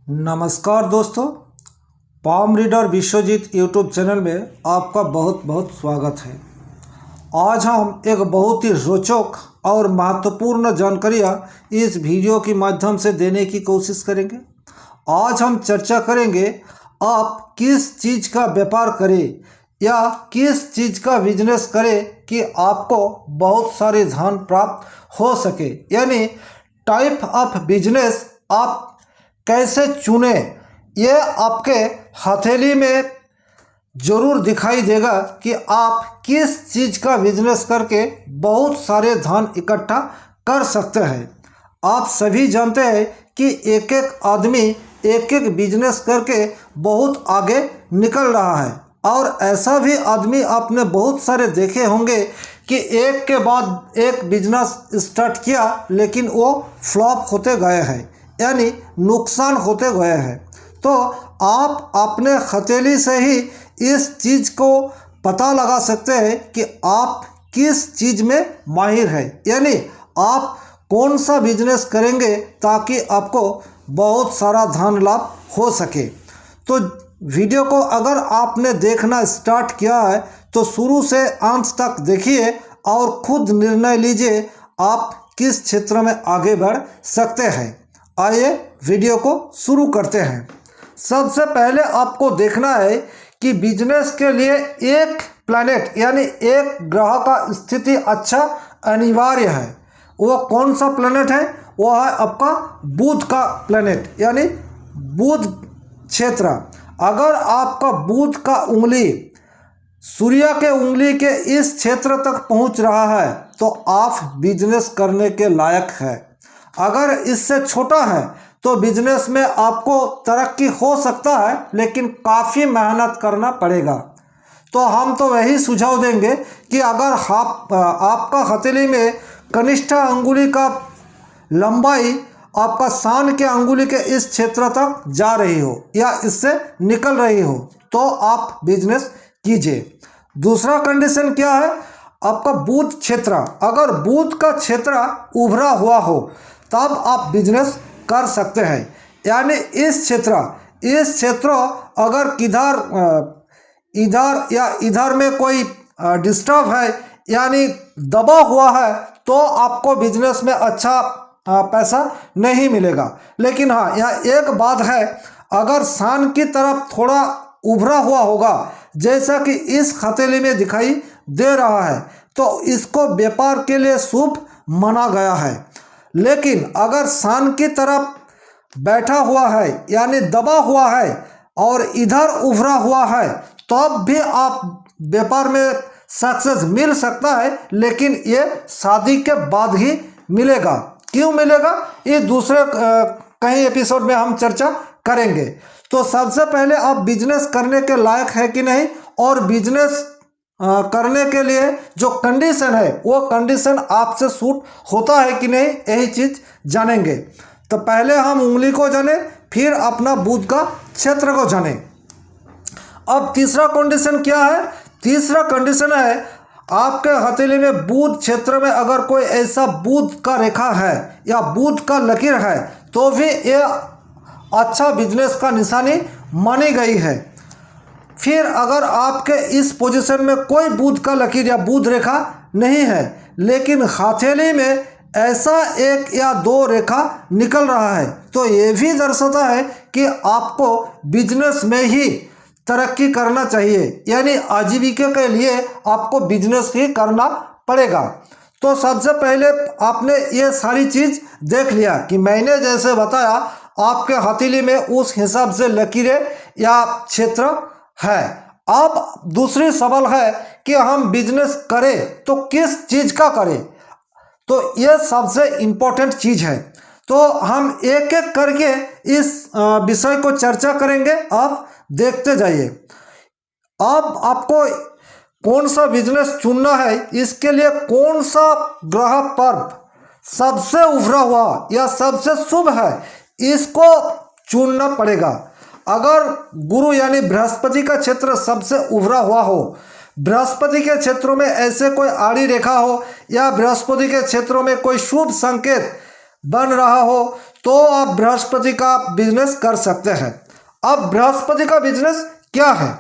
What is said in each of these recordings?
नमस्कार दोस्तों, palm reader Vishwajit YouTube channel में आपका बहुत बहुत स्वागत है। आज हम एक बहुत ही रोचक और महत्वपूर्ण जानकारियाँ इस वीडियो के माध्यम से देने की कोशिश करेंगे। आज हम चर्चा करेंगे आप किस चीज़ का व्यापार करें या किस चीज़ का बिजनेस करें कि आपको बहुत सारे धन प्राप्त हो सके, यानी टाइप ऑफ बिजनेस आप कैसे चुने। ये आपके हथेली में ज़रूर दिखाई देगा कि आप किस चीज़ का बिजनेस करके बहुत सारे धन इकट्ठा कर सकते हैं। आप सभी जानते हैं कि एक एक आदमी एक एक बिजनेस करके बहुत आगे निकल रहा है, और ऐसा भी आदमी आपने बहुत सारे देखे होंगे कि एक के बाद एक बिजनेस स्टार्ट किया लेकिन वो फ्लॉप होते गए हैं, यानी नुकसान होते गए हैं। तो आप अपने हथेली से ही इस चीज़ को पता लगा सकते हैं कि आप किस चीज़ में माहिर है, यानी आप कौन सा बिजनेस करेंगे ताकि आपको बहुत सारा धन लाभ हो सके। तो वीडियो को अगर आपने देखना स्टार्ट किया है तो शुरू से अंत तक देखिए और खुद निर्णय लीजिए आप किस क्षेत्र में आगे बढ़ सकते हैं। आइए वीडियो को शुरू करते हैं। सबसे पहले आपको देखना है कि बिजनेस के लिए एक प्लैनेट यानी एक ग्रह का स्थिति अच्छा अनिवार्य है। वो कौन सा प्लैनेट है? वो है आपका बुध का प्लैनेट, यानी बुध क्षेत्र। अगर आपका बुध का उंगली सूर्य के उंगली के इस क्षेत्र तक पहुंच रहा है तो आप बिजनेस करने के लायक है। अगर इससे छोटा है तो बिजनेस में आपको तरक्की हो सकता है, लेकिन काफ़ी मेहनत करना पड़ेगा। तो हम तो वही सुझाव देंगे कि अगर आपका हथेली में कनिष्ठ अंगुली का लंबाई आपका सान के अंगुली के इस क्षेत्र तक जा रही हो या इससे निकल रही हो तो आप बिजनेस कीजिए। दूसरा कंडीशन क्या है? आपका बुध क्षेत्र, अगर बुध का क्षेत्र उभरा हुआ हो तब आप बिजनेस कर सकते हैं। यानी इस क्षेत्र अगर किधर इधर या इधर में कोई डिस्टर्ब है यानी दबा हुआ है तो आपको बिजनेस में अच्छा पैसा नहीं मिलेगा। लेकिन हाँ, यहाँ एक बात है, अगर सान की तरफ थोड़ा उभरा हुआ होगा जैसा कि इस हथेली में दिखाई दे रहा है तो इसको व्यापार के लिए शुभ माना गया है। लेकिन अगर सान की तरफ बैठा हुआ है यानी दबा हुआ है और इधर उभरा हुआ है तब भी आप व्यापार में सक्सेस मिल सकता है, लेकिन ये शादी के बाद ही मिलेगा। क्यों मिलेगा ये दूसरे कहीं एपिसोड में हम चर्चा करेंगे। तो सबसे पहले आप बिजनेस करने के लायक है कि नहीं, और बिजनेस करने के लिए जो कंडीशन है वो कंडीशन आपसे सूट होता है कि नहीं, यही चीज़ जानेंगे। तो पहले हम उंगली को जाने, फिर अपना बुध का क्षेत्र को जाने। अब तीसरा कंडीशन क्या है? तीसरा कंडीशन है आपके हथेली में बुध क्षेत्र में अगर कोई ऐसा बुध का रेखा है या बुध का लकीर है तो भी ये अच्छा बिजनेस का निशानी मानी गई है। फिर अगर आपके इस पोजीशन में कोई बुध का लकीर या बुध रेखा नहीं है लेकिन हथेली में ऐसा एक या दो रेखा निकल रहा है तो ये भी दर्शाता है कि आपको बिजनेस में ही तरक्की करना चाहिए, यानी आजीविका के लिए आपको बिजनेस ही करना पड़ेगा। तो सबसे पहले आपने ये सारी चीज़ देख लिया कि मैंने जैसे बताया आपके हथेली में उस हिसाब से लकीरें या क्षेत्र है। अब दूसरी सवाल है कि हम बिजनेस करें तो किस चीज़ का करें, तो ये सबसे इम्पोर्टेंट चीज़ है। तो हम एक एक करके इस विषय को चर्चा करेंगे, आप देखते जाइए। अब आपको कौन सा बिजनेस चुनना है, इसके लिए कौन सा ग्रह पर्व सबसे उभरा हुआ या सबसे शुभ है इसको चुनना पड़ेगा। अगर गुरु यानी बृहस्पति का क्षेत्र सबसे उभरा हुआ हो, बृहस्पति के क्षेत्रों में ऐसे कोई आड़ी रेखा हो या बृहस्पति के क्षेत्रों में कोई शुभ संकेत बन रहा हो तो आप बृहस्पति का बिजनेस कर सकते हैं। अब बृहस्पति का बिजनेस क्या है?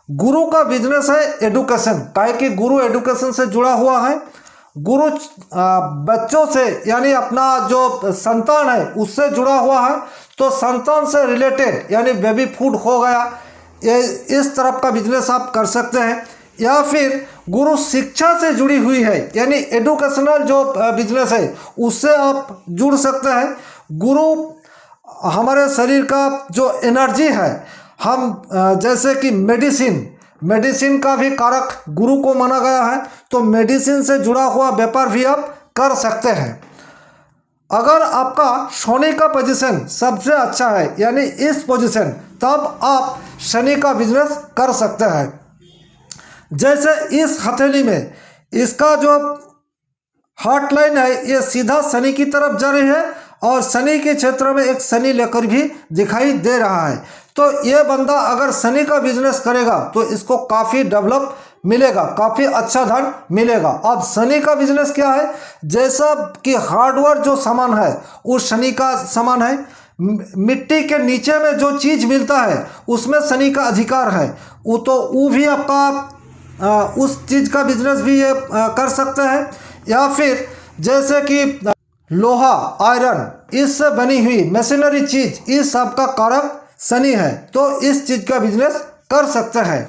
गुरु का बिजनेस है एडुकेशन, काहे कि गुरु एडुकेशन से जुड़ा हुआ है। गुरु बच्चों से यानी अपना जो संतान है उससे जुड़ा हुआ है, तो संतान से रिलेटेड यानी बेबी फूड हो गया, ये इस तरफ का बिजनेस आप कर सकते हैं। या फिर गुरु शिक्षा से जुड़ी हुई है यानी एडुकेशनल जो बिजनेस है उससे आप जुड़ सकते हैं। गुरु हमारे शरीर का जो एनर्जी है, हम जैसे कि मेडिसिन का भी कारक गुरु को माना गया है, तो मेडिसिन से जुड़ा हुआ व्यापार भी आप कर सकते हैं। अगर आपका शनि का पोजीशन सबसे अच्छा है यानी इस पोजीशन, तब आप शनि का बिजनेस कर सकते हैं। जैसे इस हथेली में इसका जो हार्ट लाइन है ये सीधा शनि की तरफ जा रही है और शनि के क्षेत्र में एक शनि लेकर भी दिखाई दे रहा है। तो ये बंदा अगर शनि का बिजनेस करेगा तो इसको काफ़ी डेवलप मिलेगा, काफ़ी अच्छा धन मिलेगा। अब शनि का बिजनेस क्या है? जैसा कि हार्डवेयर जो सामान है वो शनि का सामान है, मिट्टी के नीचे में जो चीज़ मिलता है उसमें शनि का अधिकार है, वो भी आपका उस चीज़ का बिजनेस भी ये कर सकते हैं। या फिर जैसे कि लोहा, आयरन, इससे बनी हुई मशीनरी चीज़, इस सब का कारक शनि है, तो इस चीज़ का बिजनेस कर सकते हैं।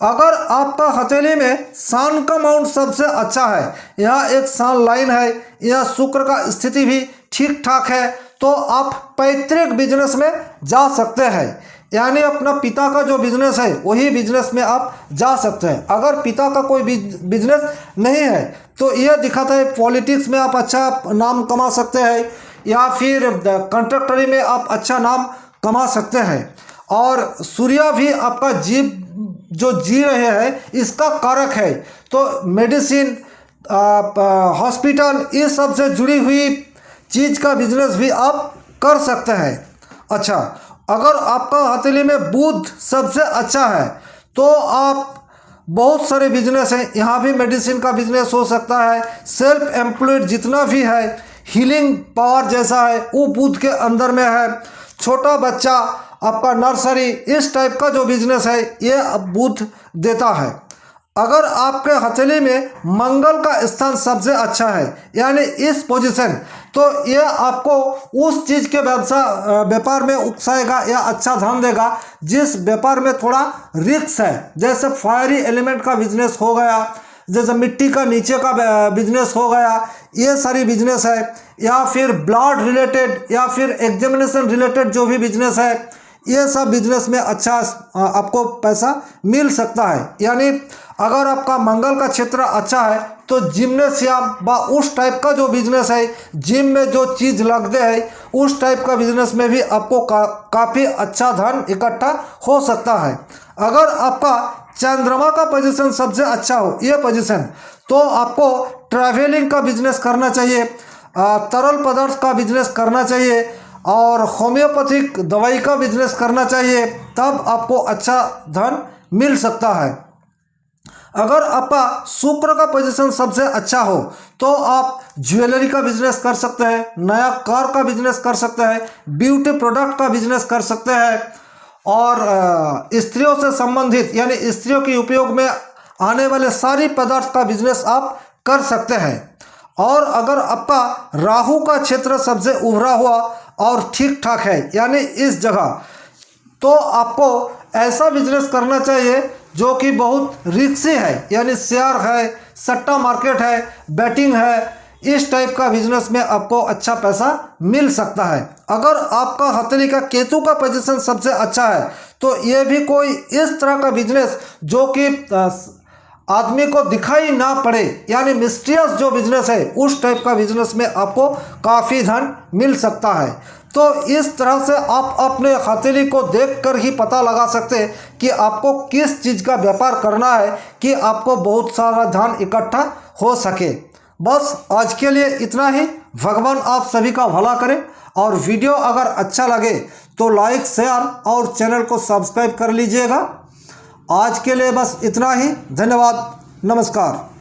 अगर आपका हथेली में सान का माउंट सबसे अच्छा है, यहाँ एक सान लाइन है, यह शुक्र का स्थिति भी ठीक ठाक है, तो आप पैतृक बिजनेस में जा सकते हैं। यानी अपना पिता का जो बिजनेस है वही बिजनेस में आप जा सकते हैं। अगर पिता का कोई बिजनेस नहीं है तो यह दिखाता है पॉलिटिक्स में आप अच्छा नाम कमा सकते हैं, या फिर कंट्रक्टरी में आप अच्छा नाम कमा सकते हैं। और सूर्य भी आपका जीव जो जी रहे हैं इसका कारक है, तो मेडिसिन, हॉस्पिटल, इस सब से जुड़ी हुई चीज़ का बिजनेस भी आप कर सकते हैं। अच्छा, अगर आपका हथेली में बुध सबसे अच्छा है तो आप बहुत सारे बिजनेस हैं, यहाँ भी मेडिसिन का बिजनेस हो सकता है। सेल्फ एम्प्लॉयड जितना भी है, हीलिंग पावर जैसा है वो बुध के अंदर में है। छोटा बच्चा आपका नर्सरी, इस टाइप का जो बिजनेस है ये बुध देता है। अगर आपके हथेली में मंगल का स्थान सबसे अच्छा है यानी इस पोजीशन, तो ये आपको उस चीज़ के व्यापार में उकसाएगा या अच्छा धन देगा जिस व्यापार में थोड़ा रिस्क है। जैसे फायरी एलिमेंट का बिजनेस हो गया, जैसे मिट्टी का नीचे का बिजनेस हो गया, ये सारी बिजनेस है। या फिर ब्लड रिलेटेड या फिर एग्जामिनेशन रिलेटेड जो भी बिजनेस है, ये सब बिजनेस में अच्छा आपको पैसा मिल सकता है। यानी अगर आपका मंगल का क्षेत्र अच्छा है तो जिम्नेशियम व उस टाइप का जो बिजनेस है, जिम में जो चीज़ लगते हैं उस टाइप का बिजनेस में भी आपको काफ़ी अच्छा धन इकट्ठा हो सकता है। अगर आपका चंद्रमा का पोजीशन सबसे अच्छा हो, ये पोजीशन, तो आपको ट्रैवलिंग का बिजनेस करना चाहिए, तरल पदार्थ का बिजनेस करना चाहिए और होम्योपैथिक दवाई का बिजनेस करना चाहिए, तब आपको अच्छा धन मिल सकता है। अगर आपका शुक्र का पोजीशन सबसे अच्छा हो तो आप ज्वेलरी का बिजनेस कर सकते हैं, नया कार का बिजनेस कर सकते हैं, ब्यूटी प्रोडक्ट का बिजनेस कर सकते हैं, और स्त्रियों से संबंधित यानी स्त्रियों के उपयोग में आने वाले सारी पदार्थ का बिजनेस आप कर सकते हैं। और अगर आपका राहु का क्षेत्र सबसे उभरा हुआ और ठीक ठाक है यानी इस जगह, तो आपको ऐसा बिजनेस करना चाहिए जो कि बहुत रिस्की है, यानी शेयर है, सट्टा मार्केट है, बैटिंग है, इस टाइप का बिजनेस में आपको अच्छा पैसा मिल सकता है। अगर आपका हथेली का केतु का पोजीशन सबसे अच्छा है तो ये भी कोई इस तरह का बिजनेस जो कि आदमी को दिखाई ना पड़े यानी मिस्टीरियस जो बिजनेस है उस टाइप का बिजनेस में आपको काफ़ी धन मिल सकता है। तो इस तरह से आप अपने हथेली को देखकर ही पता लगा सकते हैं कि आपको किस चीज़ का व्यापार करना है कि आपको बहुत सारा धन इकट्ठा हो सके। बस आज के लिए इतना ही। भगवान आप सभी का भला करे, और वीडियो अगर अच्छा लगे तो लाइक, शेयर और चैनल को सब्सक्राइब कर लीजिएगा। आज के लिए बस इतना ही। धन्यवाद। नमस्कार।